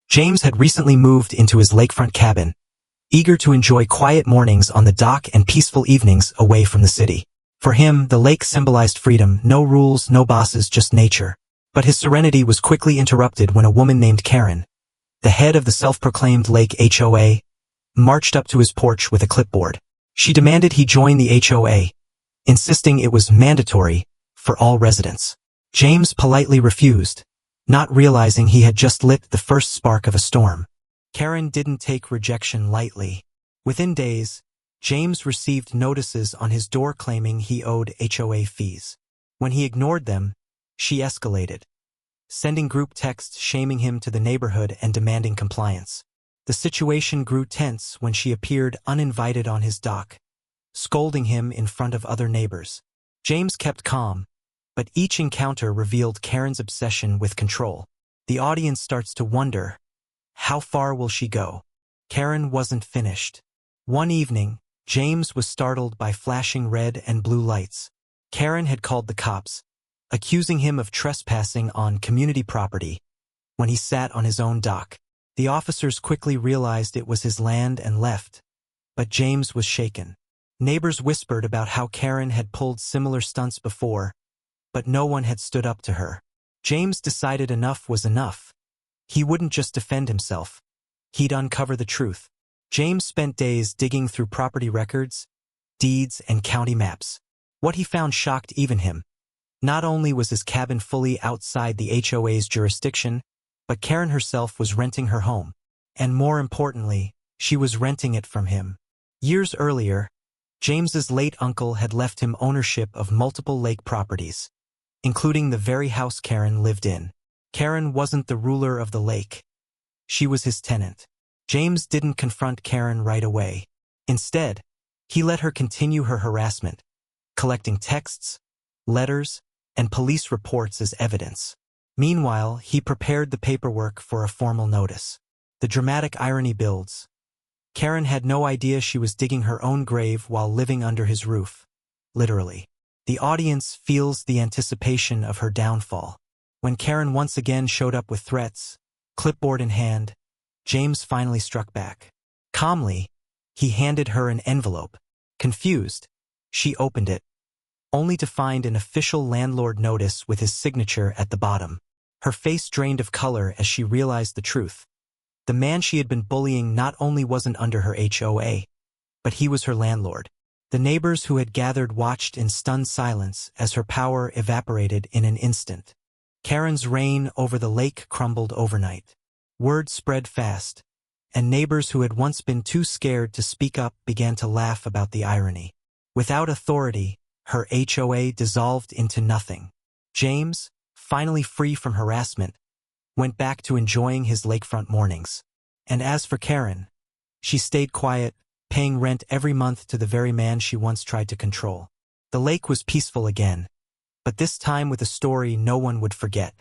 James had recently moved into his lakefront cabin, eager to enjoy quiet mornings on the dock and peaceful evenings away from the city. For him, the lake symbolized freedom, no rules, no bosses, just nature. But his serenity was quickly interrupted when a woman named Karen, the head of the self-proclaimed Lake HOA, marched up to his porch with a clipboard. She demanded he join the HOA, insisting it was mandatory for all residents. James politely refused, not realizing he had just lit the first spark of a storm. Karen didn't take rejection lightly. Within days, James received notices on his door claiming he owed HOA fees. When he ignored them, she escalated, sending group texts shaming him to the neighborhood and demanding compliance. The situation grew tense when she appeared uninvited on his dock, scolding him in front of other neighbors. James kept calm, but each encounter revealed Karen's obsession with control. The audience starts to wonder, how far will she go? Karen wasn't finished. One evening, James was startled by flashing red and blue lights. Karen had called the cops, accusing him of trespassing on community property when he sat on his own dock. The officers quickly realized it was his land and left, but James was shaken. Neighbors whispered about how Karen had pulled similar stunts before, but no one had stood up to her. James decided enough was enough. He wouldn't just defend himself. He'd uncover the truth. James spent days digging through property records, deeds, and county maps. What he found shocked even him. Not only was his cabin fully outside the HOA's jurisdiction, but Karen herself was renting her home. And more importantly, she was renting it from him. Years earlier, James's late uncle had left him ownership of multiple lake properties, including the very house Karen lived in. Karen wasn't the ruler of the lake. She was his tenant. James didn't confront Karen right away. Instead, he let her continue her harassment, collecting texts, letters, and police reports as evidence. Meanwhile, he prepared the paperwork for a formal notice. The dramatic irony builds. Karen had no idea she was digging her own grave while living under his roof. Literally. The audience feels the anticipation of her downfall. When Karen once again showed up with threats, clipboard in hand, James finally struck back. Calmly, he handed her an envelope. Confused, she opened it, only to find an official landlord notice with his signature at the bottom. Her face drained of color as she realized the truth. The man she had been bullying not only wasn't under her HOA, but he was her landlord. The neighbors who had gathered watched in stunned silence as her power evaporated in an instant. Karen's reign over the lake crumbled overnight. Word spread fast, and neighbors who had once been too scared to speak up began to laugh about the irony. Without authority, her HOA dissolved into nothing. James, finally free from harassment, went back to enjoying his lakefront mornings. And as for Karen, she stayed quiet, paying rent every month to the very man she once tried to control. The lake was peaceful again, but this time with a story no one would forget.